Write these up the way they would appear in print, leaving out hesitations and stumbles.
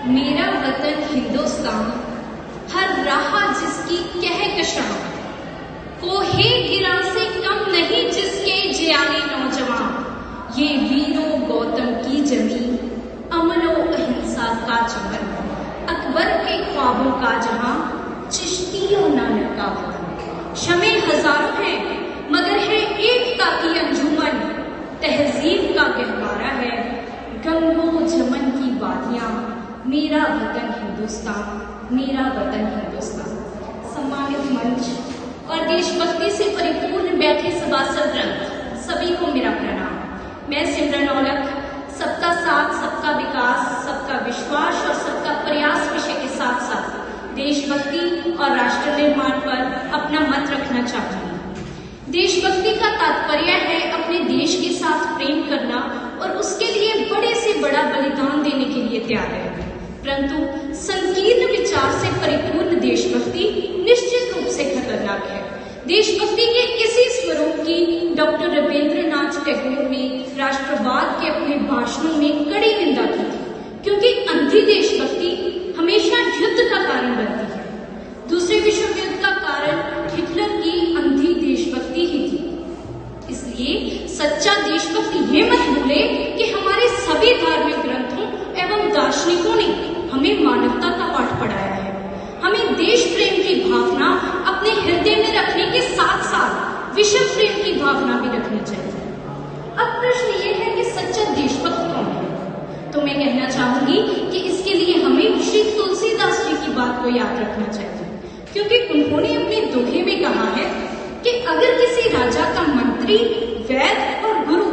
मेरा वतन हिंदुस्तान, हर राह जिसकी कहकशां, कोहे गिरा से कम नहीं जिसके जियाने नौजवान। ये वीरों गौतम की जमी, अमनो अहिंसा का चमन, अकबर के ख्वाबों का जहां, चिश्तियों नानक का वतन। शमे हजारों हैं मगर है एकता की अंजुमन, तहजीब का गहवारा है गंगो जमन की वादियां। मेरा वतन हिंदुस्तान, मेरा वतन हिंदुस्तान। सम्मानित मंच और देशभक्ति से परिपूर्ण बैठे सभासद रंग सभी को मेरा प्रणाम। मैं सिमरन औलख सबका साथ, सबका विकास, सबका विश्वास और सबका प्रयास विषय के साथ साथ देशभक्ति और राष्ट्र निर्माण पर अपना मत रखना चाहती हूँ। देशभक्ति का तात्पर्य है अपने देश के साथ प्रेम करना और उसके लिए बड़े से बड़ा बलिदान देने के लिए तैयार रहना। परंतु संकीर्ण विचार से परिपूर्ण देशभक्ति निश्चित रूप से खतरनाक है। देशभक्ति के इसी स्वरूप की डॉक्टर रविंद्रनाथ टैगोर ने राष्ट्रवाद के अपने भाषणों में कड़ी निंदा की थी, क्योंकि अंधी देशभक्ति हमेशा युद्ध का कारण बनती है। दूसरे विश्व युद्ध का कारण हिटलर की अंधी देशभक्ति ही थी। इसलिए सच्चा देशभक्ति ये मत भूले कि हमारे सभी धार्मिक ग्रंथों एवं दार्शनिकों ने हमें मानवता का पाठ पढ़ाया है। हमें देश प्रेम की भावना अपने हृदय में रखने के साथ साथ विश्व प्रेम की भावना भी रखनी चाहिए। अब प्रश्न ये है कि सच्चा देशभक्त कौन है? तो मैं कहना चाहूंगी कि इसके लिए हमें श्री तुलसीदास जी की बात को याद रखना चाहिए, क्योंकि उन्होंने अपने दोहे में कहा है कि अगर किसी राजा का मंत्री, वैद्य और गुरु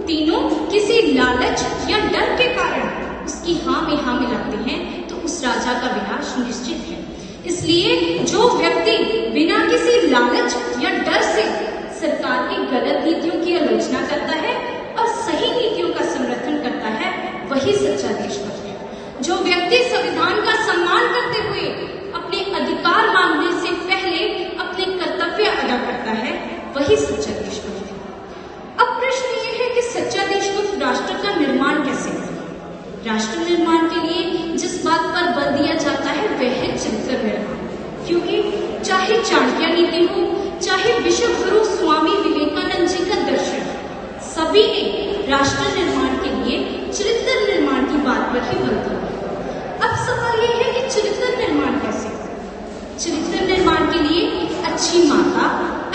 तीनों किसी लालच या डर के कारण उसकी हाँ में हाँ मिलाते हैं तो उस राजा का विनाश निश्चित है। इसलिए जो व्यक्ति बिना किसी लालच या डर से सरकार की गलत नीतियों की आलोचना करता है और सही नीतियों का समर्थन करता है, वही सच्चा देशभक्त है। जो व्यक्ति संविधान का सम्मान करते हुए अपने अधिकार मांगने से पहले अपने कर्तव्य अदा करता है, वही सच्चा देशभक्त है। अब प्रश्न ये है कि सच्चा देशभक्त राष्ट्र का निर्माण कैसे करे? राष्ट्र निर्माण के लिए जिस बात पर बल दिया जाता है वह है चरित्र निर्माण, क्योंकि चाहे चाणक्य नीति हो, चाहे विश्व गुरु स्वामी विवेकानंद जी का दर्शन, सभी ने राष्ट्र निर्माण के लिए चरित्र निर्माण की बात पर ही बल दिया। अब सवाल यह है कि चरित्र निर्माण कैसे करें? चरित्र निर्माण के लिए अच्छी माता,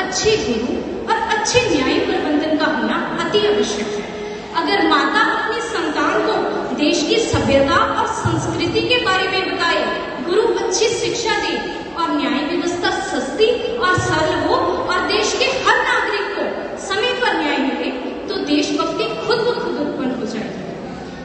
अच्छे गुरु और अच्छे न्याय प्रबंधन का होना अति आवश्यक है। अगर माता अपनी संतान को देश की सभ्यता और संस्कृति के बारे में बताए, गुरु अच्छी शिक्षा दे और न्याय व्यवस्था सस्ती और सरल हो और देश के हर नागरिक को समय पर न्याय मिले, तो देशभक्ति खुद ब खुद उत्पन्न हो जाएगी।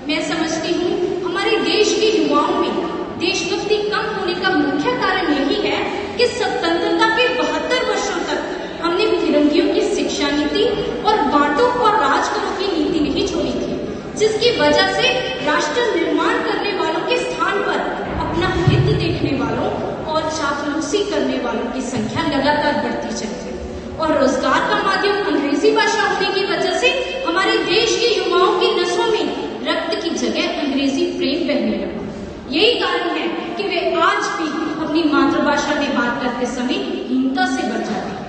मैं समझती हूँ हमारे देश के युवाओं में देशभक्ति कम होने का मुख्य कारण यही है कि स्वतंत्रता के 72 वर्षों तक हमने फिरंगियों की शिक्षा नीति और बांटो और राज करो की नीति नहीं छोड़ी थी, जिसकी वजह से राष्ट्र निर्माण करने वालों के स्थान पर अपना हित देखने वालों और चापलूसी करने वालों की संख्या लगातार बढ़ती चली गई और रोजगार का माध्यम अंग्रेजी भाषा होने की वजह से हमारे देश के युवाओं की नसों में रक्त की जगह अंग्रेजी प्रेम बहने लगा। यही कारण है कि वे आज भी अपनी मातृभाषा में बात करते समय हीनता से बच जाते हैं।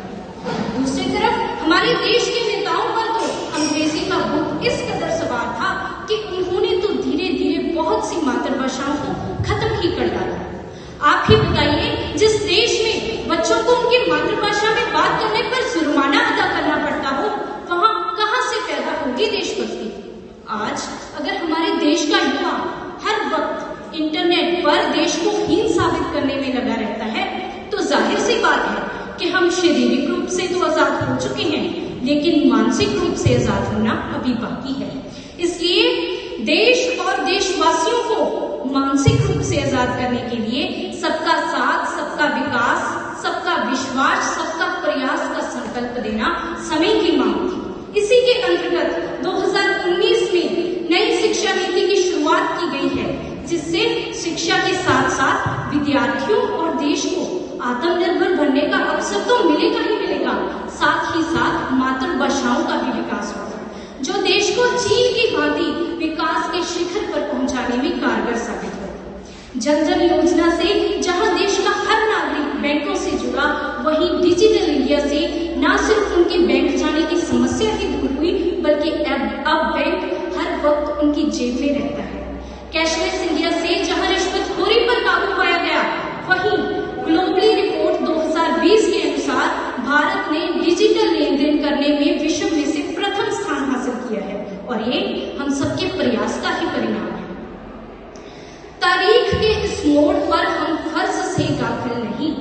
दूसरी तरफ हमारे देश के नेताओं पर तो अंग्रेजी का भूत इस कदर सवार था कि उन्होंने तो धीरे धीरे बहुत सी मातृभाषाओं को खत्म ही कर डाला। आप ही बताइए, जिस देश में बच्चों को उनकी मातृभाषा में बात करने पर जुर्माना अदा करना पड़ता हो, वहां कहां से पैदा होगी देशभक्ति? आज अगर हमारे देश का युवा हर वक्त इंटरनेट पर देश को हीन साबित करने में लगा रहता है, तो जाहिर सी बात है कि हम शारीरिक रूप से तो आजाद हो चुके हैं, लेकिन मानसिक रूप से आजाद होना अभी बाकी है। इसलिए देश और देशवासियों को मानसिक रूप से आजाद करने के लिए सबका साथ, सबका विकास, सबका विश्वास, सबका प्रयास का संकल्प देना समय की मांग थी। इसी के अंतर्गत 2019 में नई शिक्षा नीति की शुरुआत की गई है, जिससे शिक्षा के साथ साथ विद्यार्थियों और देश को आत्मनिर्भर बनने का अवसर तो मिलेगा ही मिलेगा, साथ ही साथ मातृभाषाओं का भी विकास होगा, जो देश को चीन की भांति विकास के शिखर पर पहुंचाने में कारगर साबित होगा। जन धन योजना से जहां देश का हर नागरिक बैंकों से जुड़ा, वहीं डिजिटल इंडिया से न सिर्फ उनके बैंक जाने की समस्या ही दूर हुई, बल्कि अब बैंक हर वक्त उनकी जेब में रहता है। कैशलेस इंडिया से जहां रिश्वतखोरी पर काबू पाया गया, वहीं ग्लोबली रिपोर्ट 2020 के अनुसार भारत ने डिजिटल लेन देन करने में विश्व में से प्रथम स्थान हासिल किया है, और ये हम सबके प्रयास का ही परिणाम है। तारीख के इस मोड़ पर हम फर्ज से गाफिल नहीं,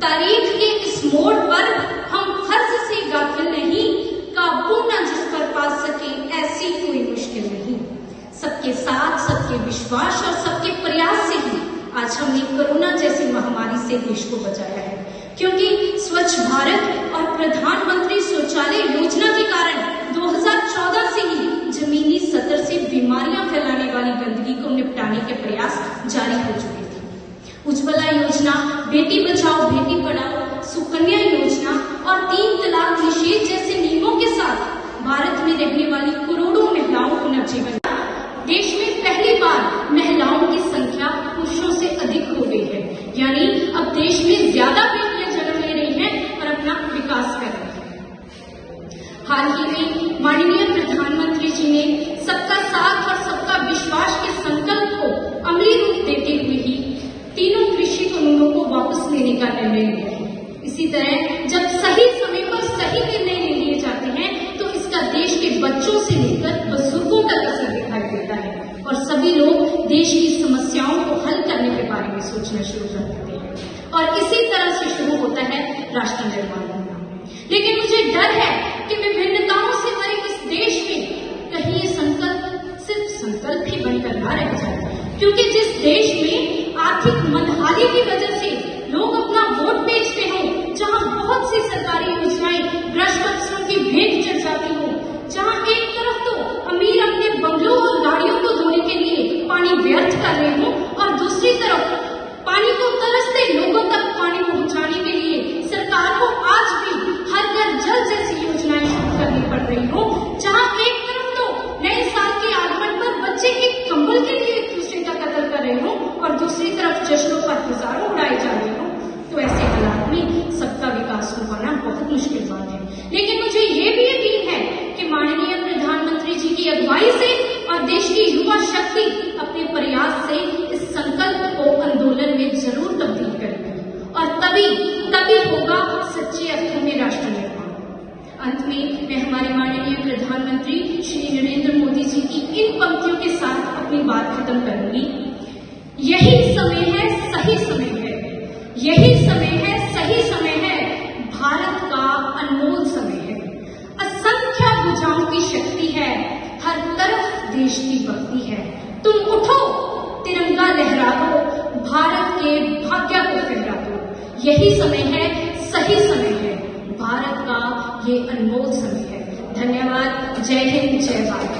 तारीख के इस मोड़ पर हम फर्ज से गाफिल नहीं, काबू न जिस पर पा सके ऐसी कोई मुश्किल नहीं। सबके साथ, सबके विश्वास और सबके प्रयास से ही आज हमने कोरोना जैसी महामारी से देश को बचाया है, क्योंकि स्वच्छ भारत और प्रधानमंत्री शौचालय योजना के कारण 2014 से ही जमीनी सतह से बीमारियां फैलाने वाली गंदगी को निपटाने के प्रयास जारी हो चुके थे। उज्ज्वला योजना, बेटी बचाओ बेटी पढ़ाओ, सुकन्या योजना और 3 तलाक निषेध जैसे नियमों के साथ भारत में रहने वाली करोड़ों महिलाओं को नवजीवन। देश में पहली बार महिलाओं की संख्या पुरुषों से अधिक हो गई है, यानी अब देश में ज्यादा बेटियां जन्म ले रही हैं और अपना विकास कर रही हैं। हाल ही में माननीय प्रधानमंत्री जी ने सबका साथ और सबका विश्वास के संकल्प को अमली रूप देते हुए ही तीनों कृषि कानूनों को वापस लेने का निर्णय लिया है। इसी तरह जब सही समय पर सही निर्णय ले लिए जाते हैं तो इसका देश के बच्चों से लेकर बुजुर्गों तक असर दिखाई देता है, और सभी लोग देश की समस्याओं को हल करने के बारे में सोचना शुरू कर देते हैं, और इसी तरह से शुरू होता है राष्ट्र निर्माण होना। लेकिन मुझे डर है कि विभिन्नताओं से भरे इस देश में कहीं ये संकल्प सिर्फ संकल्प ही बनकर ना रह जाए, क्योंकि जिस देश में आर्थिक मंदहाली की वजह से लोग अपना वोट बेचते हों, जहां बहुत सी सरकारी योजनाएं भ्रष्ट अफसरों की भेंट चढ़ जाती हों, जहां एक तरफ तो अमीर अपने बंगलों और गाड़ियों को धोने के लिए पानी व्यर्थ कर रहे हों, और दूसरी तरफ पानी को तरसते लोगों तक पानी पहुंचाने के लिए सरकार को आज भी हर घर जल जैसी योजनाएं शुरू करनी पड़ रही हो, जहां एक तरफ तो नए साल के आगमन पर बच्चे एक कंबल के लिए एक दूसरे का कत्ल कर रहे हो, और दूसरी तरफ जश्नों पर हजारों उड़ाए जा रहे हो, तो ऐसे हालात में सबका विकास हो पाना बहुत मुश्किल बात है। लेकिन मुझे ये भी यकीन है कि माननीय प्रधानमंत्री जी की अगुवाई से और देश की युवा शक्ति अपने प्रयास से इस संकल्प को आंदोलन में जरूर तब्दील करेगी, और तभी होगा सच्चे अर्थों में राष्ट्र निर्माण। अंत में मैं हमारे माननीय प्रधानमंत्री श्री नरेंद्र मोदी जी की इन पंक्तियों के साथ अपनी बात खत्म करूंगी। यही समय है, सही समय है, यही समय है, सही समय है, भारत का अनमोल समय है। असंख्य भुजाओं की शक्ति है, हर तरफ देश की भक्ति है। तुम उठो, तिरंगा लहरा दो, भारत के भाग्य को फहरा दो। यही समय है, सही समय है, भारत का ये अनमोल समय है। धन्यवाद। जय हिंद, जय भारत।